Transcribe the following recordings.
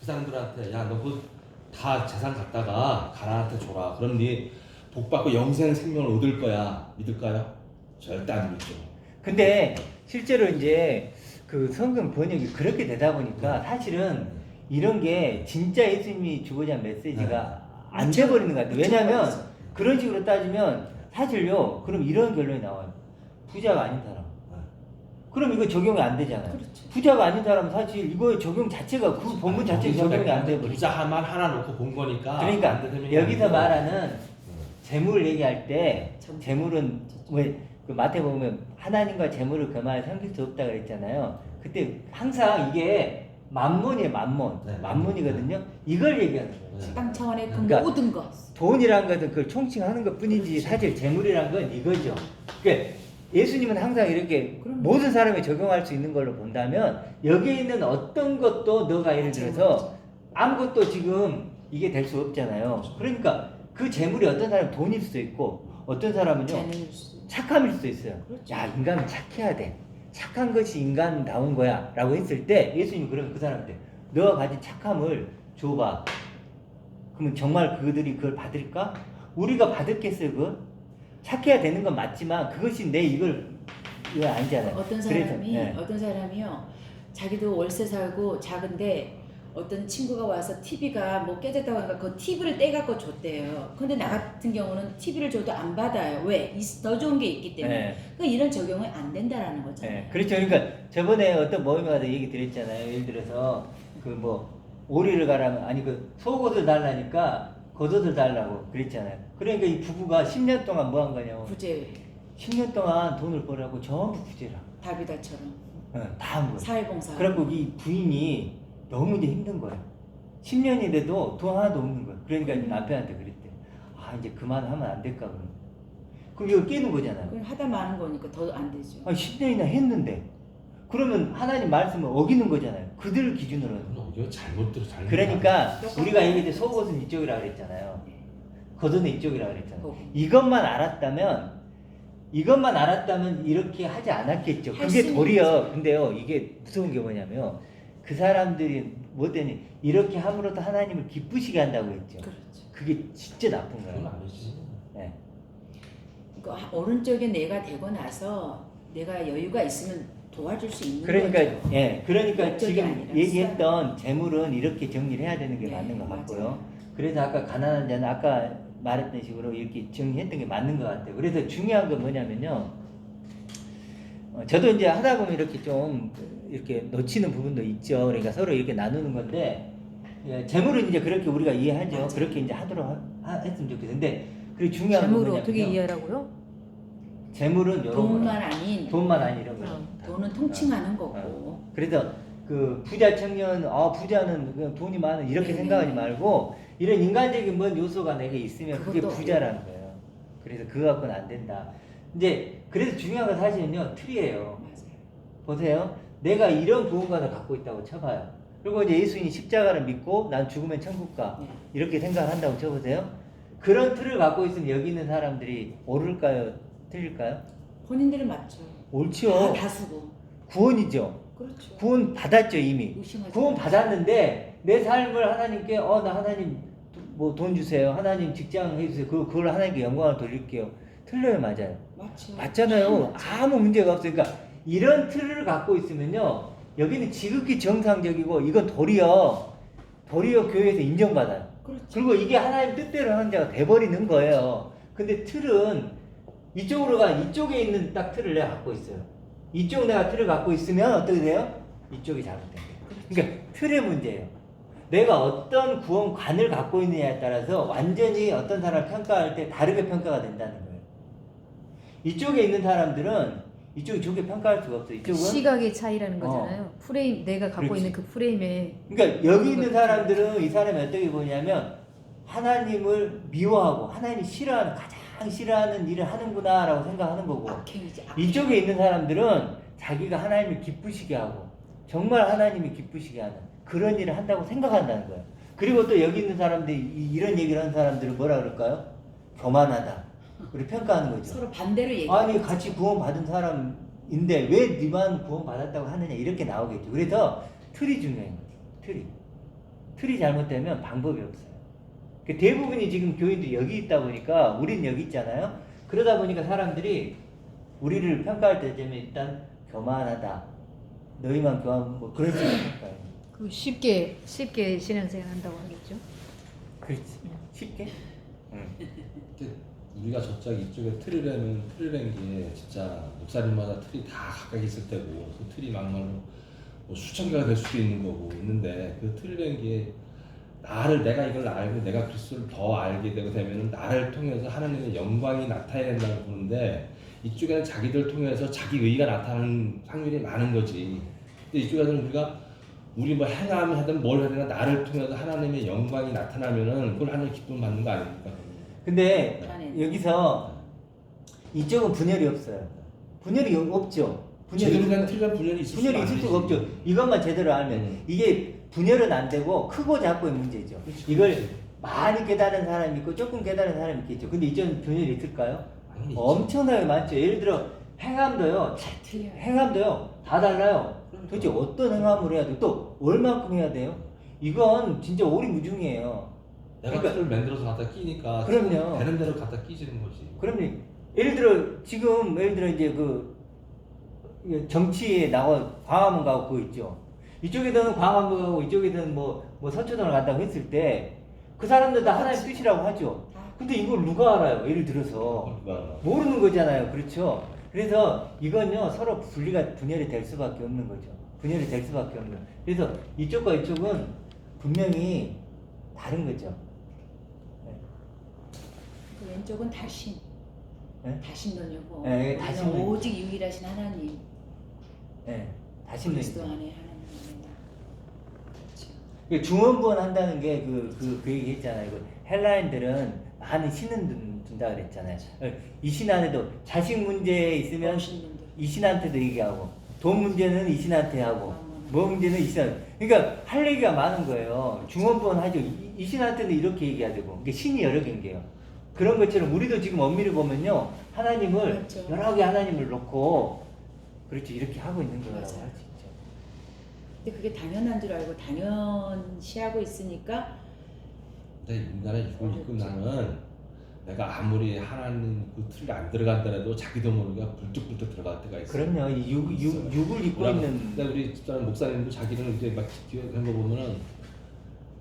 사람들한테 야 너 그 다 재산 갖다가 가난한테 줘라. 그럼 네 복 받고 영생 생명을 얻을 거야. 믿을까요? 절대 안 믿죠. 근데 실제로 이제 그 성경 번역이 그렇게 되다 보니까 사실은 이런 게 진짜 예수님이 주고자 한 메시지가 안 돼버리는 것 같아요. 왜냐면 그런 식으로 따지면 사실요, 그럼 이런 결론이 나와요. 부자가 아닌 사람. 그럼 이거 적용이 안 되잖아요. 그렇죠. 부자가 아닌 사람은 사실 이거의 적용 자체가 그 본문 자체가 적용이 안 돼버리죠. 부자만 하나 놓고 본 거니까. 그러니까 안 되면 여기서 말하는 재물을 얘기할 때 재물은 왜 그 마태 보면 하나님과 재물을 그만 섬길 수 없다 그랬잖아요. 그때 항상 이게 만몬이에요, 만몬. 네, 만몬이거든요. 이걸 얘기하는 거예요. 땅 차원의 그 그러니까 모든 것. 돈이란 것은 그걸 총칭하는 것 뿐이지 그렇지. 사실 재물이란 건 이거죠. 그러니까 예수님은 항상 이렇게 그럼요. 모든 사람이 적용할 수 있는 걸로 본다면 여기에 있는 어떤 것도 너가 예를 들어서 아무것도 지금 이게 될 수 없잖아요. 그러니까 그 재물이 어떤 사람은 돈일 수도 있고 어떤 사람은요 재능일 수도 있고. 착함일 수도 있어요. 그렇죠. 야, 인간은 착해야 돼. 착한 것이 인간다운 거야 라고 했을 때 예수님이 그러면 그 사람한테 너가 가진 착함을 줘봐. 그러면 정말 그들이 그걸 받을까? 우리가 받을겠어요 그걸? 착해야 되는 건 맞지만 그것이 내 이거 아니잖아요. 어떤 그래서, 사람이 네. 어떤 사람이요 자기도 월세 살고 작은데 어떤 친구가 와서 TV가 뭐 깨졌다고 하니까 그 TV를 떼갖고 줬대요. 근데 나 같은 경우는 TV를 줘도 안 받아요. 왜? 더 좋은 게 있기 때문에. 네. 그러니까 이런 적용은 안 된다라는 거잖아요. 네, 그렇죠. 그러니까 저번에 어떤 모임에 가서 얘기 드렸잖아요. 예를 들어서 그 뭐 오리를 가라면 아니 그 속옷을 달라니까 겉옷을 달라고 그랬잖아요. 그러니까 이 부부가 10년 동안 뭐 한 거냐고. 부재 10년 동안 돈을 벌라고 전부 부재라. 다비다처럼 다 한 거예요. 사회봉사. 그래갖고 이 부인이 너무 이제 힘든 거예요. 10년이 돼도 돈 하나도 없는 거예요. 그러니까 이제 남편한테 그랬대. 아 이제 그만하면 안 될까 그럼 이거 깨는 거잖아요. 그건 하다 마는 거니까 더 안 되죠. 아니 10년이나 했는데 그러면 하나님 말씀을 어기는 거잖아요. 그들 기준으로는. 이거 잘못 들어 잘못. 그러니까 똑같아요. 우리가 얘기할 때 속옷은 이쪽이라 그랬잖아요. 겉옷은 이쪽이라 그랬잖아요. 거기. 이것만 알았다면 이렇게 하지 않았겠죠. 할 그게 수는 도리어 근데요 이게 무서운 게 뭐냐면 그 사람들이 뭐더니 이렇게 함으로도 하나님을 기쁘시게 한다고 했죠. 그렇죠. 그게 진짜 나쁜 그건 거예요. 아니지. 네. 그러니까 오른쪽에 내가 되고 나서 내가 여유가 있으면 도와줄 수 있는 그러니까 거죠. 예, 그러니까 왼쪽이 지금 아니라 얘기했던 재물은 이렇게 정리를 해야 되는 게 네, 맞는 것 같고요. 맞아요. 그래서 아까 가난한 자는 아까 말했던 식으로 이렇게 정리했던 게 맞는 것 같아요. 그래서 중요한 건 뭐냐면요. 저도 이제 하다 보면 이렇게 좀 이렇게 놓치는 부분도 있죠. 그러니까 서로 이렇게 나누는 건데 예, 재물은 이제 그렇게 우리가 이해하죠. 맞아요. 그렇게 이제 하도록 했으면 좋겠는데 그리고 중요한 건 재물을 뭐냐면요. 어떻게 이해하라고요? 재물은 이런 돈만 거예요. 아닌 돈만 아닌 이런 거. 돈은 통칭하는 거고. 그래서 그 부자 청년, 부자는 그냥 돈이 많은 이렇게 네. 생각하지 말고 이런 인간적인 뭔 요소가 내게 있으면 그게 그것도 부자라는 거예요. 그래서 그거 갖고는 안 된다. 이제 그래서 중요한 건 사실은요 틀이에요. 맞아요. 보세요. 내가 이런 구원관을 갖고 있다고 쳐봐요. 그리고 이제 예수님이 십자가를 믿고 난 죽으면 천국 가 네. 이렇게 생각한다고 쳐보세요. 그런 틀을 갖고 있으면 여기 있는 사람들이 옳을까요? 틀릴까요? 본인들은 맞죠. 옳죠. 다수고. 구원이죠. 그렇죠. 구원 받았죠 이미. 의심하지 구원 마세요. 받았는데 내 삶을 하나님께 나 하나님 뭐 돈 주세요. 하나님 직장 해주세요. 그걸 하나님께 영광을 돌릴게요. 틀려요, 맞아요. 맞죠. 맞잖아요. 아무 문제가 없어요. 그러니까 이런 틀을 갖고 있으면요 여기는 지극히 정상적이고 이건 도리어 교회에서 인정받아요. 그렇죠. 그리고 이게 하나님 뜻대로 하는 자가 돼버리는 거예요. 근데 틀은 이쪽에 있는 딱 틀을 내가 갖고 있어요. 이쪽 내가 틀을 갖고 있으면 어떻게 돼요? 이쪽이 잘못된 거예요. 그러니까 틀의 문제예요. 내가 어떤 구원관을 갖고 있느냐에 따라서 완전히 어떤 사람을 평가할 때 다르게 평가가 된다는 거예요. 이쪽에 있는 사람들은 이쪽이 좋게 평가할 수가 없어요. 이쪽은 시각의 차이라는 거잖아요. 프레임 내가 갖고 그렇지. 있는 그 프레임에 그러니까 여기 있는 사람들은 이 사람이 어떻게 보냐면 하나님을 미워하고 하나님이 가장 싫어하는 일을 하는구나라고 생각하는 거고 악행이지. 이쪽에 있는 사람들은 자기가 하나님을 기쁘시게 하고 정말 하나님이 기쁘시게 하는 그런 일을 한다고 생각한다는 거예요. 그리고 또 여기 있는 사람들이 이런 얘기를 하는 사람들은 뭐라 그럴까요? 교만하다. 우리 평가하는 거죠. 서로 반대로 얘기. 아니 같이 구원 받은 사람인데 왜 네만 구원 받았다고 하느냐 이렇게 나오겠죠. 그래서 틀이 중요한 거죠. 틀이. 틀이 잘못되면 방법이 없어요. 그 대부분이 지금 교인들이 여기 있다 보니까 우린 여기 있잖아요. 그러다 보니까 사람들이 우리를 평가할 때 되면 일단 교만하다. 너희만 교만 뭐 그런 식으로 평가해요. 그 쉽게 신앙생활 한다고 하겠죠. 그렇지. 쉽게? 응. 근데 우리가 저쪽 이쪽에 틀이라는 게 진짜 목사님마다 틀이 다 각각 있을 테고 그 틀이 막말로 뭐 수천 개가 될 수도 있는 거고 있는데 그 틀이라는 게 내가 이걸 알고 내가 그리스도를 더 알게 되고 되면 나를 통해서 하나님의 영광이 나타나야 된다고 보는데 이쪽에는 자기들 통해서 자기 의가 나타나는 확률이 많은 거지. 근데 이쪽에서는 우리 뭐 행함을 하든 뭘 하든 나를 통해서 하나님의 영광이 나타나면은 그걸 하나님 기쁨 받는 거 아닙니까? 근데 아니. 여기서 이쪽은 분열이 없어요. 분열이 없죠. 제대로 된 틀린 분열이 있을 분열이 있을 수가 없죠. 이것만 제대로 알면 이게 분열은 안 되고 크고 작고의 문제죠. 이걸 많이 깨달은 사람이 있고 조금 깨달은 사람이 있겠죠. 근데 이쪽은 분열이 있을까요? 당연히 있죠. 엄청나게 많죠. 예를 들어 행함도요. 다 틀려요. 행함도요. 다 달라요. 도대체 어떤 행함을 해야 돼? 또 얼마큼 해야 돼요? 이건 진짜 오리무중이에요. 내가 그러니까- 틀을 만들어서 갖다 끼니까 그럼요. 되는 대로 갖다 끼지는 거지. 그러면 예를 들어 이제 그 정치에 나와 광화문 가고 그거 있죠. 이쪽에서는 광화문 가고 이쪽에서는 뭐 서초동을 간다고 했을 때 그 사람들 다 하나님 뜻이라고 하죠. 근데 이걸 누가 알아요? 예를 들어서 누가 모르는 거잖아요. 그렇죠? 그래서 이건요 서로 분열이 될 수밖에 없는 거죠. 분열이 될 수밖에 없는. 그래서 이쪽과 이쪽은 분명히 다른 거죠. 그 왼쪽은 다신. 네? 다신론이고 네, 다신론. 오직 유일하신 하나님. 네, 다시 그리스도 있죠. 안에 하나님입니다. 그렇죠. 그 중원부원 한다는 게 그 얘기 했잖아요. 그 헬라인들은 많은 신은 둔다 그랬잖아요. 이 신 안에도 자식 문제 있으면 어르신분들. 이 신한테도 얘기하고 돈 문제는 이 신한테 하고 뭐 문제는 이 신한테. 그러니까 할 얘기가 많은 거예요. 중원부원 하죠. 이 신한테는 이렇게 얘기해야 되고 이게 신이 여러 개인 게요. 그런 것처럼 우리도 지금 엄밀히 보면요 하나님을 그렇죠. 여러 개 하나님을 놓고 그렇죠 이렇게 하고 있는 거라고 할 수 맞아요. 있죠. 근데 그게 당연한 줄 알고 당연시하고 있으니까 근데 인간의 육을 입고 나면 내가 아무리 하나님 그 틀에 안 들어간다라도 자기도 모르게 불뚝불뚝 들어갈 때가 있어. 그럼요. 이 육을 입고 있는 근데 우리 집사람 목사님도 자기는 이제 막 그런 거 보면은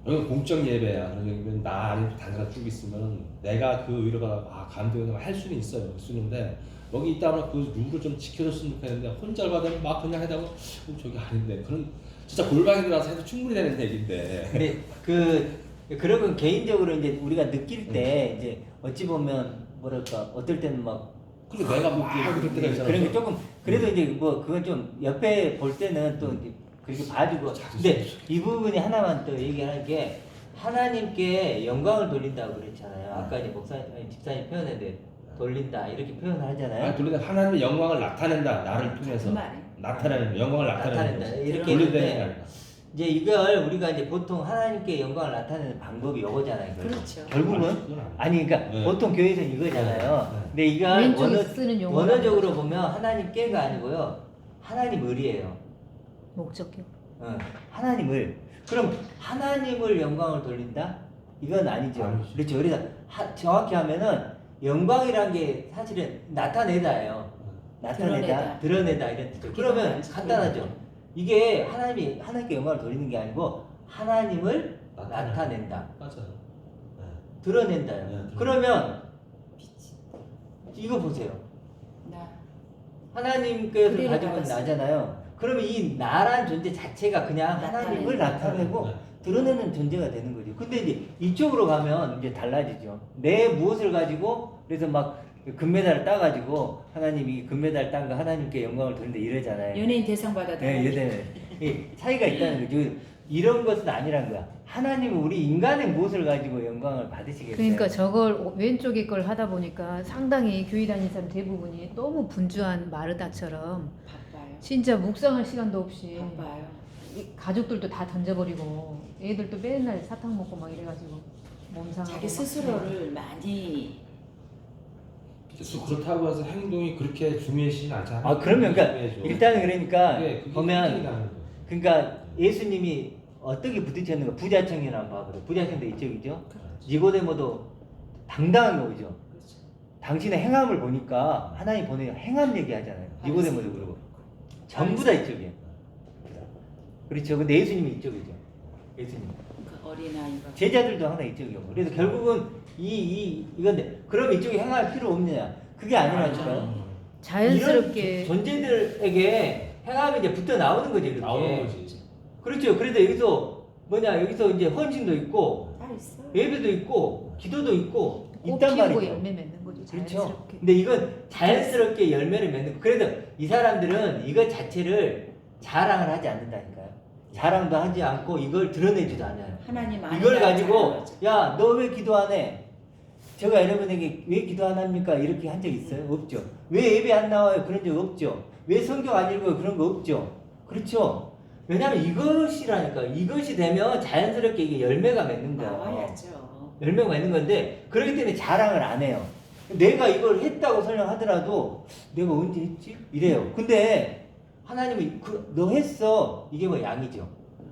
여기 공적 예배야. 그러면 나 아니면 다른 사람 쭉 있으면 내가 그 의료가 감동을 할 수는 있어요. 할 수 있는데 여기 있다가 그 룰을 좀 지켜줬으면 좋겠는데 혼자 받으면 막 그냥 하다가 저기 아닌데 그런 진짜 골방에 들어가서 해도 충분히 되는 얘기인데. 근데 그런 건 개인적으로 이제 우리가 느낄 때 이제 어찌 보면 뭐랄까 어떨 때는 막 근데 내가 막 그럴 때가 있잖아. 그런 게 조금 그래도 이제 뭐 그건 좀 옆에 볼 때는 또 이제 그렇게 봐주고 근데 이 부분이 하나만 또 얘기하는 게 하나님께 영광을 돌린다고 그랬잖아요. 아까 이제 집사님 표현했는데 돌린다 이렇게 표현을 하잖아요. 아니 돌리다 하나님의 영광을 나타낸다 나를 통해서 그 말이에요. 나타내는 영광을 나타내는 나타낸다. 거지. 이렇게 돌린다는 했는데 게 아니라. 이제 이걸 우리가 이제 보통 하나님께 영광을 나타내는 방법이 이거잖아요. 그렇죠. 결국은 아니 그러니까 네. 보통 교회에서는 이거잖아요. 네. 근데 이걸 왼쪽에 쓰는 용어는 원어적으로 보면 하나님께가 아니고요. 하나님을이에요. 목적이요. 하나님을. 그럼 하나님을 영광을 돌린다? 이건 아니죠. 아니죠. 그렇죠. 그래서 정확히 하면은 영광이란 게 사실은 나타내다예요. 나타내다, 드러내다 이런 뜻이죠. 그러면 간단하죠. 이게 하나님께 영광을 돌리는 게 아니고 하나님을 나타낸다. 맞아요. 네. 드러낸다요. 네, 그러면 이거 보세요. 나 하나님께서 그대로 가지고 있는 받았어요. 나잖아요. 그러면 이 나란 존재 자체가 그냥 하나님을 나타내고 네. 드러내는 존재가 되는 거죠. 근데 이제 이쪽으로 가면 이제 달라지죠. 내 무엇을 가지고 그래서 막 금메달을 따가지고 하나님이 금메달 딴 거 하나님께 영광을 돌린다 이러잖아요. 연예인 대상 받아도 네, 차이가 있다는 거죠. 이런 것은 아니란 거야. 하나님은 우리 인간의 무엇을 가지고 영광을 받으시겠어요? 그러니까 저걸 왼쪽에 걸 하다 보니까 상당히 교회 다니는 사람 대부분이 너무 분주한 마르다처럼 바빠요. 진짜 묵상할 시간도 없이 바빠요. 이 가족들도 다 던져버리고 애들도 맨날 사탕 먹고 막 이래가지고 몸 상하고 자기 막 스스로를 많이 또 그렇다고 해서 행동이 그렇게 중요하지는 않잖아요. 그러면 그러니까 중요하죠. 일단은 그러니까 그게 보면 나는 거예요. 그러니까 예수님이 어떻게 부딪혔는가 부자청이나 한번 봐보세요. 부자청도 이쪽이죠. 그렇죠. 니고데모도 당당하게 오죠. 그렇죠. 당신의 행함을 보니까 하나님 보내요. 행함 얘기하잖아요. 니고데모도 그러고 전부 다 이쪽이에요. 그렇죠. 근데 예수님이 이쪽이죠. 예수님. 그 어린아이가 제자들도 항상 이쪽이고. 그래서 결국은 이건데 그럼 이쪽에 행할 필요 없느냐? 그게 아니라니까요. 자연스럽게 이런 존재들에게 행함이 이제 붙어 나오는 거지. 이렇게. 나오는 거지. 그렇죠. 그래서 여기서 여기서 이제 헌신도 있고 다 있어. 예배도 있고 기도도 있고 꽃 있단 피우고 말이죠. 열매 맺는 거죠. 그렇죠. 자연스럽게. 근데 이건 자연스럽게 열매를 맺는 거. 그래서 이 사람들은 이것 자체를 자랑을 하지 않는다니까요. 자랑도 하지 않고 이걸 드러내지도 않아요. 하나님 안에 이걸 나를 가지고 잘하는 거죠. 야 너 왜 기도 안 해? 제가 여러분에게 왜 기도 안 합니까? 이렇게 한 적 있어요? 없죠. 왜 예배 안 나와요? 그런 적 없죠. 왜 성경 안 읽어요? 그런 거 없죠. 그렇죠. 왜냐하면 이것이라니까. 이것이 되면 자연스럽게 이게 열매가 맺는 거예요. 나와야죠. 열매가 맺는 건데 그렇기 때문에 자랑을 안 해요. 내가 이걸 했다고 설명하더라도 내가 언제 했지? 이래요. 근데 하나님은 너 했어. 이게 뭐 양이죠.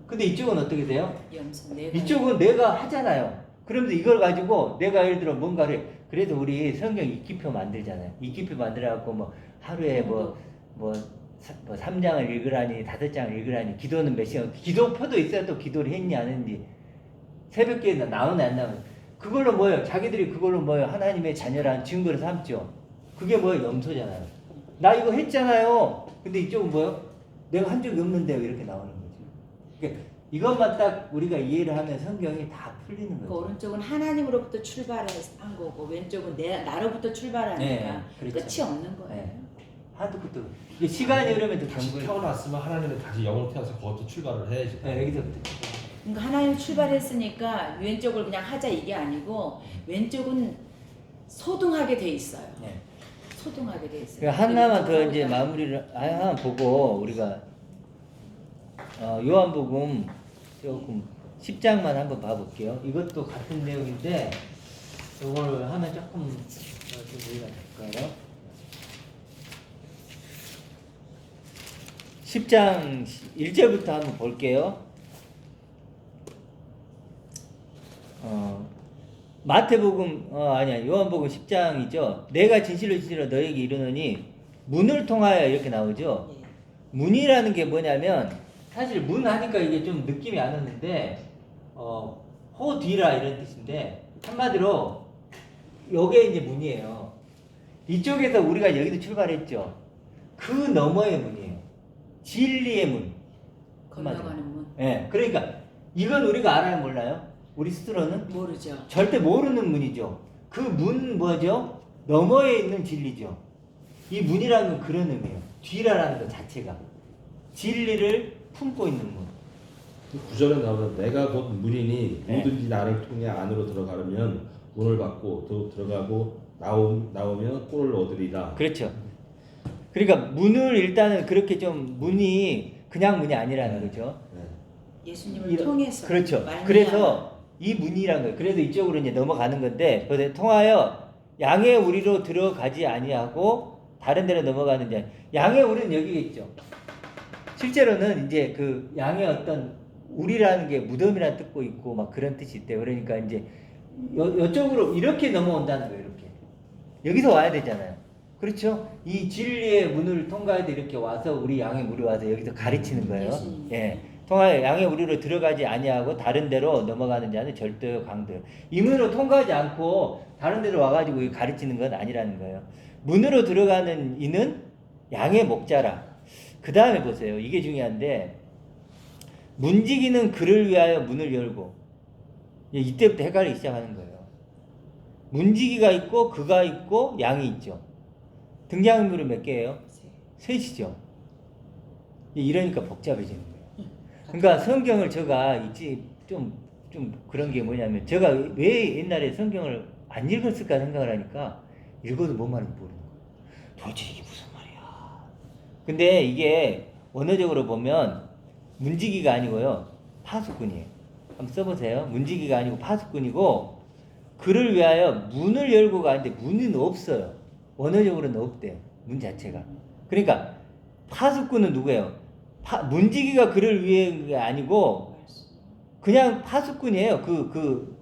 근데 이쪽은 어떻게 돼요? 염소 내가 이쪽은 내가 하잖아요. 그러면서 이걸 가지고 내가 예를 들어 뭔가를 그래서 우리 성경 읽기표 만들잖아요. 읽기표 만들어갖고 뭐 하루에 뭐 3장을 읽으라니 5장을 읽으라니 기도는 몇 시간 기도표도 있어야 또 기도를 했니 안 했는지 새벽기에 나오나 안 나오나 그걸로 뭐예요? 자기들이 그걸로 뭐예요? 하나님의 자녀라는 증거를 삼죠. 그게 뭐예요? 염소잖아요. 나 이거 했잖아요. 근데 이쪽은 뭐예요? 내가 한 적이 없는데 이렇게 나오는 거죠. 그러니까 이것만 딱 우리가 이해를 하면 성경이 다 풀리는 그 거죠. 오른쪽은 하나님으로부터 출발한 거고 왼쪽은 나로부터 출발하니까 네, 그렇죠. 끝이 없는 거예요. 네. 한도 끝도 이게 시간이 흐르면 또 다시 경고를 태어났으면 하나님은 다시 영으로 태어나서 그것도 출발을 해야지. 네, 여기서부터 그러니까 하나님 출발했으니까 왼쪽을 그냥 하자 이게 아니고 왼쪽은 소등하게 돼 있어요. 네. 소등하게 돼 있어요. 그러니까 하나만 더 왼쪽은 이제 하나가 마무리를 하나 보고 우리가 요한복음 조금 10장만 한번 봐볼게요. 이것도 같은 내용인데 이걸 하면 조금 좀 이해가 될까요? 10장 1절부터 한번 볼게요. 마태복음 아니야 요한복음 10장이죠. 내가 진실로 진실로 너에게 이르노니 문을 통하여 이렇게 나오죠. 예. 문이라는 게 뭐냐면 사실 문 하니까 이게 좀 느낌이 안 오는데 호뒤라 이런 뜻인데 한마디로 요게 이제 문이에요. 이쪽에서 우리가 여기도 출발했죠. 그 너머의 문이에요. 진리의 문. 건너가는 문 예. 그러니까 이건 우리가 알아요, 몰라요? 우리 스스로는 모르죠. 절대 모르는 문이죠. 그 문 뭐죠? 너머에 있는 진리죠. 이 문이라는 건 그런 의미예요. 뒤라라는 것 자체가 진리를 품고 있는 문. 구절에 나오는 내가 곧 문이니 네. 누구든지 나를 통해 안으로 들어가려면 문을 받고 또 들어가고 나오면 꼴을 얻으리라. 그렇죠. 그러니까 문을 일단은 그렇게 좀 문이 그냥 문이 아니라는 거죠. 네. 예수님을 통해서 그렇죠. 말미암아. 그래서 이 문이란 거예요. 그래서 이쪽으로 이제 넘어가는 건데 그래서 통하여 양의 우리로 들어가지 아니하고 다른 데로 넘어가는데 양의 우리는 여기겠죠. 실제로는 이제 그 양의 어떤 우리라는 게 무덤이라는 뜻도 있고 막 그런 뜻이 있대요. 그러니까 이제 이쪽으로 이렇게 넘어온다는 거예요. 이렇게 여기서 와야 되잖아요. 그렇죠? 이 진리의 문을 통과해서 이렇게 와서 우리 양의 우리 와서 여기서 가르치는 거예요. 예수님. 예. 통하여 양의 우리로 들어가지 아니하고 다른 데로 넘어가는 자는 절대요 강도요. 이 문으로 통과하지 않고 다른 데로 와가지고 가르치는 건 아니라는 거예요. 문으로 들어가는 이는 양의 목자라. 그 다음에 보세요. 이게 중요한데 문지기는 그를 위하여 문을 열고 이때부터 헷갈리기 시작하는 거예요. 문지기가 있고 그가 있고 양이 있죠. 등장인물은 몇 개예요? 셋이죠. 이러니까 복잡해지는 거예요. 그러니까 성경을 제가 좀 그런 게 뭐냐면 제가 왜 옛날에 성경을 안 읽었을까 생각을 하니까 읽어도 뭔 말인지 모르는 거예요. 도대체 이게 무슨 말이야. 근데 이게 원어적으로 보면 문지기가 아니고요. 파수꾼이에요. 한번 써보세요. 문지기가 아니고 파수꾼이고 그를 위하여 문을 열고 가는데 문은 없어요. 원어적으로는 없대요. 문 자체가. 그러니까 파수꾼은 누구예요? 문지기가 그를 위한 게 아니고 그냥 파수꾼이에요. 그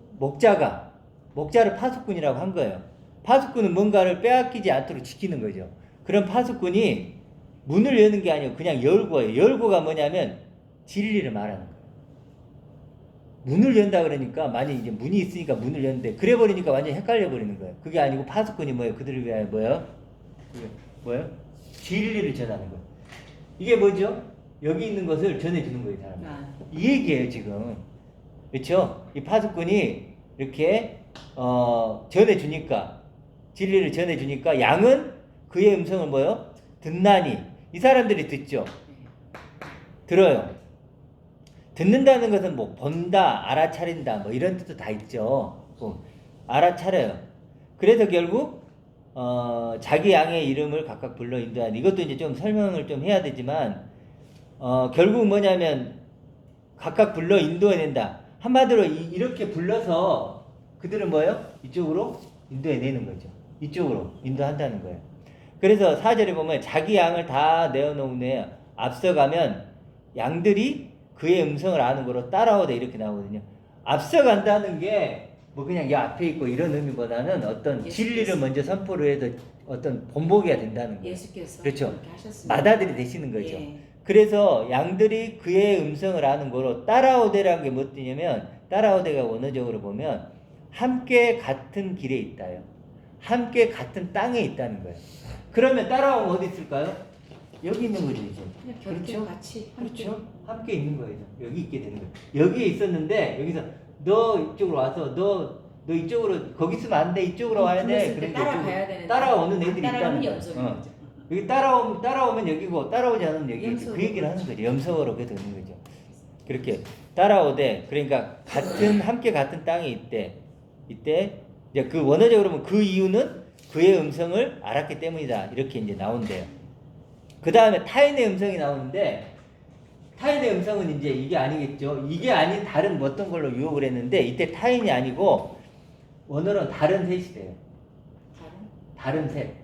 목자를 파수꾼이라고 한 거예요. 파수꾼은 뭔가를 빼앗기지 않도록 지키는 거죠. 그런 파수꾼이 문을 여는 게 아니고 그냥 열고예요. 열고가 뭐냐면 진리를 말하는 거예요. 문을 연다 그러니까 만약 이제 문이 있으니까 문을 여는데 그래 버리니까 완전 헷갈려 버리는 거예요. 그게 아니고 파수꾼이 뭐예요? 그들을 위하여 뭐예요? 그게 뭐예요? 진리를 전하는 거예요. 이게 뭐죠? 여기 있는 것을 전해주는 거예요, 사람. 이 얘기예요, 지금. 그렇죠? 이 파수꾼이 이렇게 전해주니까 진리를 전해주니까 양은 그의 음성을 뭐요? 듣나니 이 사람들이 듣죠. 들어요. 듣는다는 것은 뭐 본다, 알아차린다, 뭐 이런 뜻도 다 있죠. 알아차려요. 그래서 결국 자기 양의 이름을 각각 불러 인도하는 이것도 이제 좀 설명을 좀 해야 되지만 결국 뭐냐면 각각 불러 인도해낸다. 한마디로 이렇게 불러서 그들은 뭐예요? 이쪽으로 인도해내는 거죠. 이쪽으로 인도한다는 거예요. 그래서 4절에 보면 자기 양을 다 내어놓은 후에 앞서가면 양들이 그의 음성을 아는 거로 따라오다 이렇게 나오거든요. 앞서간다는 게 뭐 그냥 이 앞에 있고 이런 의미보다는 어떤 진리를 먼저 선포를 해서 어떤 본보기가 된다는 거예요. 예수께서 그렇죠. 그렇게 하셨습니다. 마다들이 되시는 거죠. 예. 그래서 양들이 그의 음성을 아는 거로 따라오대라는 게 뭐 뜻이냐면 따라오대가 원어적으로 보면 함께 같은 길에 있다요. 함께 같은 땅에 있다는 거예요. 그러면 따라오면 어디 있을까요? 여기 있는 거죠, 이제. 그냥 곁에 그렇죠? 같이 함께. 그렇죠? 함께 있는 거예요. 여기 있게 되는 거예요. 여기에 있었는데 여기서 너 이쪽으로 와서 너 이쪽으로 거기 있으면 안 돼. 이쪽으로 와야 돼. 불렀을 때 그러니까 따라가야 되는데 따라오는 애들이 따라가면 있다는 염소인 거예요. 거죠. 여기 따라오면 여기고 따라오지 않으면 여기 염소로 그 얘기를 하는 거죠. 염소로 그게 되는 거죠. 그렇게 따라오되 그러니까 함께 같은 땅에 있대. 이때 이제 그 원어적으로 보면 그 이유는 그의 음성을 알았기 때문이다. 이렇게 이제 나온대요. 그 다음에 타인의 음성이 나오는데 타인의 음성은 이제 이게 아니겠죠. 이게 아닌 다른 어떤 걸로 유혹을 했는데 이때 타인이 아니고 원어는 다른 셋이 돼요. 다른 셋.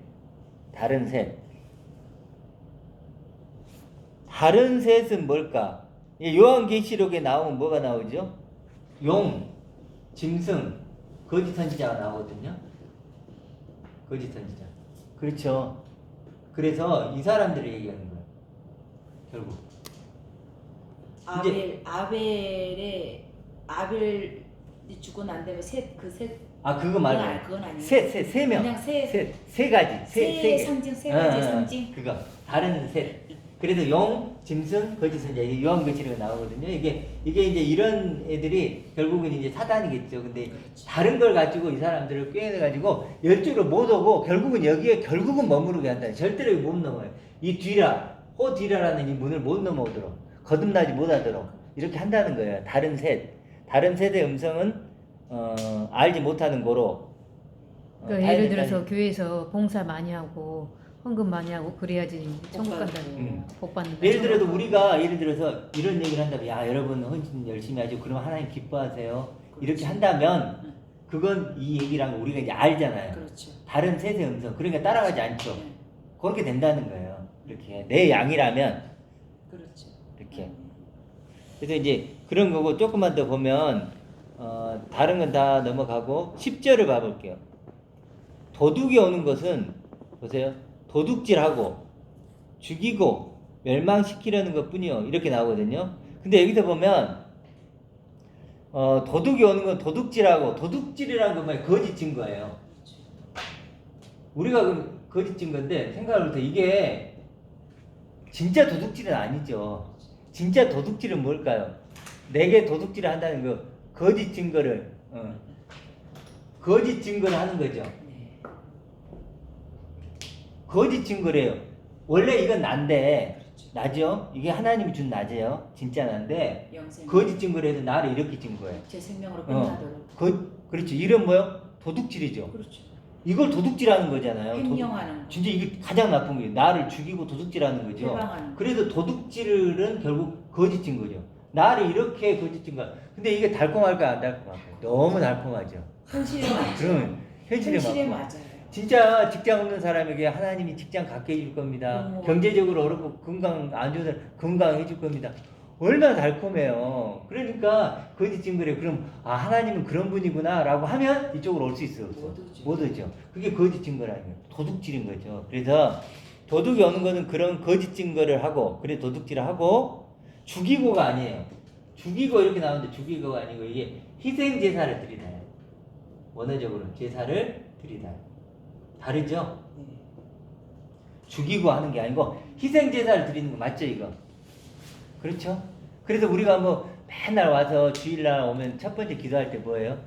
다른 셋은 뭘까? 요한계시록에 나오면 뭐가 나오죠? 용, 짐승, 거짓 선지자가 나오거든요. 거짓 선지자. 그렇죠. 그래서 이 사람들을 얘기하는 거예요. 결국. 아벨이 죽고 난 다음에 셋 그거 말고. 그건 아니에요. 세 명. 그냥 세 가지. 세 개. 상징 세 가지 상징. 그거. 다른 셋. 그래서 용, 짐승, 거짓 선지자. 요한계시록에 나오거든요. 이게 이제 이런 애들이 결국은 이제 사단이겠죠. 근데 그렇죠. 다른 걸 가지고 이 사람들을 꿰내 가지고 열쪽으로 못 오고 결국은 여기에 머무르게 한다. 절대로 못 넘어요. 이 호뒤라라는 이 문을 못 넘어오도록 거듭나지 못하도록 이렇게 한다는 거예요. 다른 셋의 음성은 알지 못하는 거로. 그러니까 예를 들어서 교회에서 봉사 많이 하고 헌금 많이 하고 그래야지 천국 간다는 복 받는다. 예를 들어서 우리가 이런 얘기를 한다면 야 여러분 헌신 열심히 하죠. 그러면 하나님 기뻐하세요. 이렇게 한다면 그건 이 얘기랑 우리가 이제 알잖아요. 그렇죠. 다른 셋의 음성. 그러니까 따라가지 않죠. 네. 그렇게 된다는 거예요. 이렇게 내 양이라면 그렇죠. 이렇게. 그래서 이제 그런 거고 조금만 더 보면 다른 건 다 넘어가고 10절을 봐볼게요. 도둑이 오는 것은 보세요. 도둑질하고 죽이고 멸망시키려는 것뿐이요. 이렇게 나오거든요. 근데 여기서 보면 도둑이 오는 건 도둑질하고 도둑질이라는 건 뭐예요? 거짓 증거예요. 우리가 그럼 거짓 증거인데 생각을 해보세요. 이게 진짜 도둑질은 아니죠. 진짜 도둑질은 뭘까요? 내게 도둑질을 한다는 거 거짓 증거를 하는 거죠. 네. 거짓 증거래요. 원래 이건 난데 나죠. 이게 하나님이 준 나제요. 진짜 난데 영생. 거짓 증거를 해서 나를 이렇게 증거해. 제 생명으로 끝나도록. 그렇죠. 이런 뭐요? 도둑질이죠. 그렇죠. 이걸 도둑질하는 거잖아요. 횡령하는 거. 진짜 이게 가장 나쁜 거예요. 나를 죽이고 도둑질하는 거죠. 해방하는 거. 그래서 도둑질은 결국 거짓 증거죠. 나를 이렇게 거짓 증거. 근데 이게 달콤할까 안 달콤할까요? 너무 달콤하죠. 현실에 맞죠. 그럼 현실에 맞고. 맞아요. 진짜 직장 없는 사람에게 하나님이 직장 갖게 해줄 겁니다. 어머. 경제적으로 어렵고 건강 안 좋은 사람 건강해 줄 겁니다. 얼마나 달콤해요. 그러니까 거짓 증거래. 그럼 아 하나님은 그런 분이구나라고 하면 이쪽으로 올 수 있어 없어? 못 오죠. 못 오죠. 그게 거짓 증거라는 거예요. 도둑질인 거죠. 그래서 도둑이 오는 거는 그런 거짓 증거를 하고 그래 도둑질을 하고 죽이고가 아니에요. 죽이고 이렇게 나오는데 죽이고가 아니고 이게 희생 제사를 드리다요. 원어적으로 제사를 드리다. 다르죠? 네. 죽이고 하는 게 아니고 희생 제사를 드리는 거 맞죠 이거? 그렇죠? 그래서 우리가 뭐 맨날 와서 주일날 오면 첫 번째 기도할 때 뭐예요?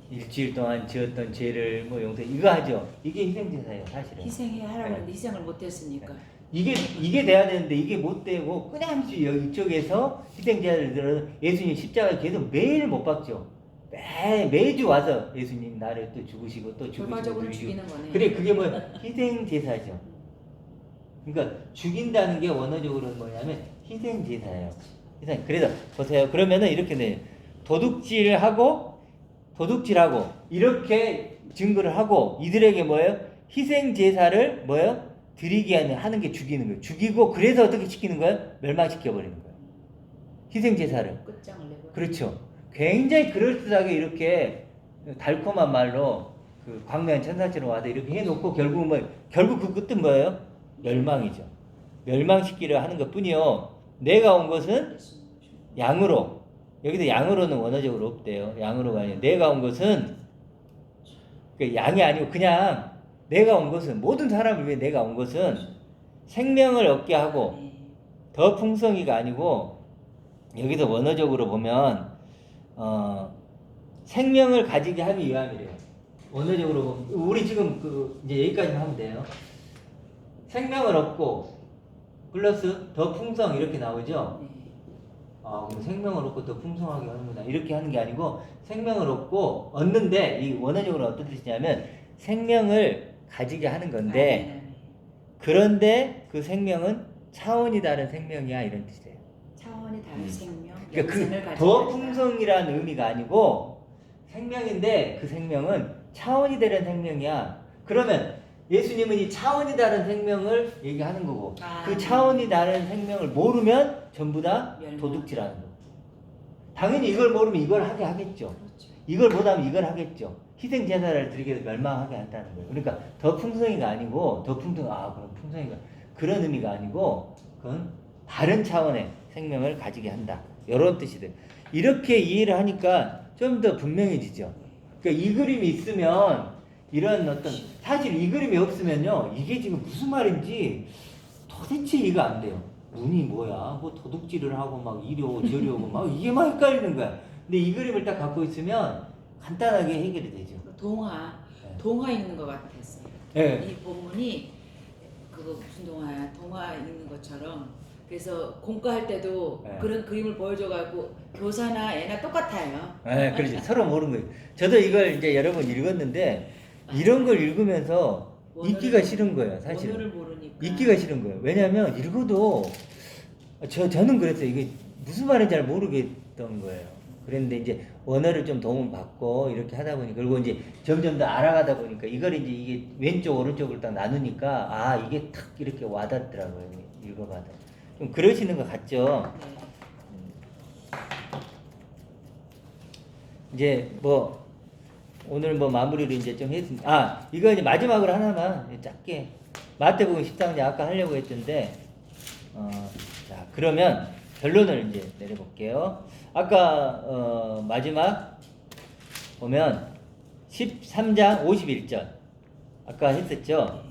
일주일 동안 지었던 죄를 뭐 용서 이거 하죠. 이게 희생 제사예요 사실은. 희생해야 하라고 했는데 희생을 못했으니까. 이게 돼야 되는데 이게 못 되고 끊임없이 여기 이쪽에서 희생 제사를 들어 예수님 십자가에 계속 매일 못 박죠. 매주 와서 예수님 나를 또 죽으시고 또 죽으시고 결과적으로 죽이시고. 죽이는 거네. 그래 그게 뭐 희생 제사죠. 그러니까 죽인다는 게 원어적으로는 뭐냐면 희생 제사예요. 희생. 그래서 보세요. 그러면은 이렇게 돼. 도둑질하고 이렇게 증거를 하고 이들에게 뭐예요? 희생 제사를 뭐예요? 드리게 하는 게 죽이는 거예요. 죽이고 그래서 어떻게 시키는 거예요? 멸망시켜 버리는 거예요. 희생 제사를. 끝장을 내고. 그렇죠. 굉장히 그럴듯하게 이렇게 달콤한 말로 그 광명한 천사처럼 와서 이렇게 해놓고 결국 그 끝은 뭐예요? 멸망이죠. 멸망시키려 하는 것 뿐이요. 내가 온 것은 양으로. 여기도 양으로는 원어적으로 없대요. 양으로가 아니에요. 내가 온 것은 그 양이 아니고 그냥 내가 온 것은 모든 사람을 위해 내가 온 것은 생명을 얻게 하고 네. 더 풍성이가 아니고 여기서 원어적으로 보면 생명을 가지게 하기 위함이래요. 원어적으로 보면 우리 지금 이제 여기까지만 하면 돼요. 생명을 얻고 플러스 더 풍성 이렇게 나오죠. 네. 그럼 생명을 얻고 더 풍성하게 하는구나 이렇게 하는 게 아니고 생명을 얻고 얻는데 이 원어적으로 어떤 뜻이냐면 생명을 가지게 하는 건데 그런데 그 생명은 차원이 다른 생명이야 이런 뜻이에요. 차원이 다른 생명. 그러니까 영생을 그 가지고 더 있다. 풍성이라는 의미가 아니고 생명인데 그 생명은 차원이 다른 생명이야. 그러면 예수님은 이 차원이 다른 생명을 얘기하는 거고 그 차원이 다른 생명을 모르면 전부 다 멸망. 도둑질하는 거고 당연히 이걸 모르면 이걸 하게 하겠죠. 그렇죠. 이걸 못하면 이걸 하겠죠. 희생 제사를 드리게 해서 멸망하게 한다는 거예요. 그러니까 더 풍성이가 아니고 더 풍성 그럼 풍성이가 그런 의미가 아니고 그건 다른 차원의 생명을 가지게 한다. 이런 뜻이 돼요. 이렇게 이해를 하니까 좀 더 분명해지죠. 그러니까 이 그림이 있으면 이런 어떤 사실 이 그림이 없으면요 이게 지금 무슨 말인지 도대체 이해가 안 돼요. 문이 뭐야? 뭐 도둑질을 하고 막 이리 오고 저리 오고 막 이게 막 헷갈리는 거야. 근데 이 그림을 딱 갖고 있으면 간단하게 해결이 되죠. 동화 읽는 것 같았어요. 네. 이 본문이 그거 무슨 동화야? 동화 읽는 것처럼. 그래서 공과할 때도 네. 그런 그림을 보여줘가지고 교사나 애나 똑같아요. 네, 그렇지. 서로 모르는 거예요. 저도 이걸 이제 여러 번 읽었는데 이런 걸 읽으면서 읽기가 싫은 거예요, 사실은. 원어를 모르니까. 읽기가 싫은 거예요. 왜냐하면 읽어도 저는 그랬어요. 이게 무슨 말인지 잘 모르겠던 거예요. 그랬는데 이제 원어를 좀 도움을 받고 이렇게 하다 보니까 그리고 이제 점점 더 알아가다 보니까 이걸 이제 이게 왼쪽 오른쪽을 딱 나누니까 이게 탁 이렇게 와닿더라고요. 읽어봐도 좀 그러시는 것 같죠. 네. 이제 뭐 오늘 뭐 마무리를 이제 좀 했습니다. 이거 이제 마지막으로 하나만 짧게 마태복음 13장 아까 하려고 했던데 자 그러면 결론을 이제 내려볼게요. 아까 마지막 보면 13장 51절 아까 했었죠.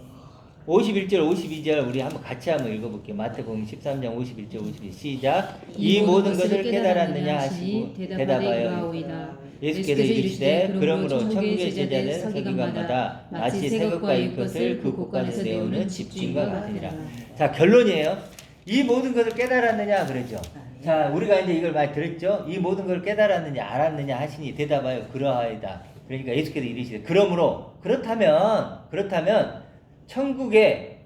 51절 52절 우리 한번 같이 한번 읽어볼게요. 마태복음 13장 51절 52 시작. 이 모든 것을 깨달았느냐 하시고 대답하여 예수께서 이르시되 그러므로 천국의 제자는 서기관마다 마치 새것과 이것을 그 곳간에서 내오는 집주인과 같으니라. 자 결론이에요. 이 모든 것을 깨달았느냐 그러죠. 자 우리가 이제 이걸 많이 들었죠. 이 모든 걸 깨달았느냐 알았느냐 하시니 대답하여 그러하이다. 그러니까 예수께서 이르시되 그러므로 그렇다면 천국의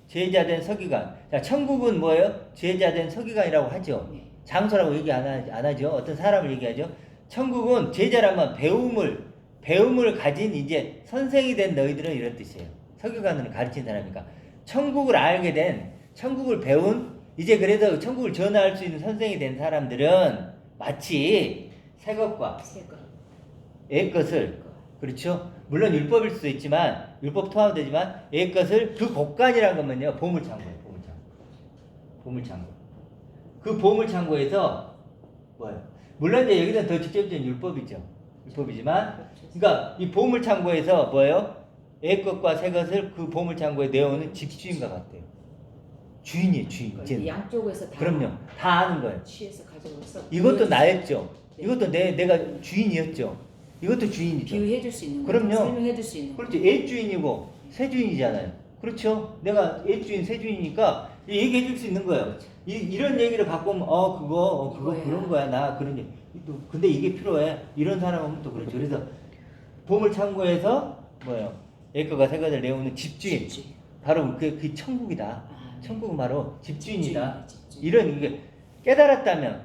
제자된 서기관. 자 천국은 뭐예요? 제자된 서기관이라고 하죠. 장소라고 얘기 안 하죠. 어떤 사람을 얘기하죠. 천국은 제자라면 배움을 가진 이제 선생이 된 너희들은 이런 뜻이에요. 서기관은 가르친 사람이니까 천국을 알게 된 천국을 배운 이제 그래서 천국을 전화할 수 있는 선생이 된 사람들은 마치 새 것과 새 거. 옛 것을, 그렇죠? 물론 율법일 수도 있지만, 율법 포함되지만 옛 것을, 그 곡간이라는 거면요 보물창고예요. 보물창고. 그 보물창고에서 뭐예요? 물론 이제 여기는 더 직접적인 율법이지만, 그러니까 이 보물창고에서 뭐예요? 옛 것과 새 것을 그 보물창고에 내어오는 집주인과 같대요. 주인이에요, 주인. 이제는. 양쪽에서 다 그럼요. 다 아는 거예요. 취해서 가져와서 이것도 나였죠. 네. 이것도 내가 주인이었죠. 이것도 주인이죠. 비유해 줄 수 있는 거. 그럼요. 설명해 줄 수 있는 거. 그렇죠. 옛 주인이고 새 주인이잖아요. 그렇죠. 내가 옛 주인, 새 주인이니까 얘기해 줄 수 있는 거예요. 이런 얘기를 갖고 오면 그거 이거야. 그런 거야. 나 그런 얘기. 근데 이게 필요해. 이런 사람은 또 그렇죠. 그래서 보물 창고에서 뭐예요? 옛 거가 새 것을 내오는 집주인. 집주인. 바로 그 천국이다. 아, 네. 천국은 바로 집주인이다. 집주인. 이런 이게 깨달았다면,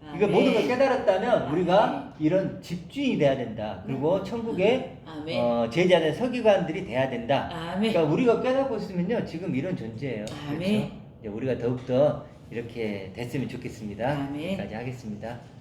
아, 이거 네. 모든 걸 깨달았다면 아, 우리가 이런 집주인이 돼야 된다. 그리고 천국의 아멘. 제자된 서기관들이 돼야 된다. 아멘. 그러니까 우리가 깨닫고 있으면요 지금 이런 존재예요. 아멘. 그렇죠? 이제 우리가 더욱더 이렇게 됐으면 좋겠습니다. 아멘. 여기까지 하겠습니다.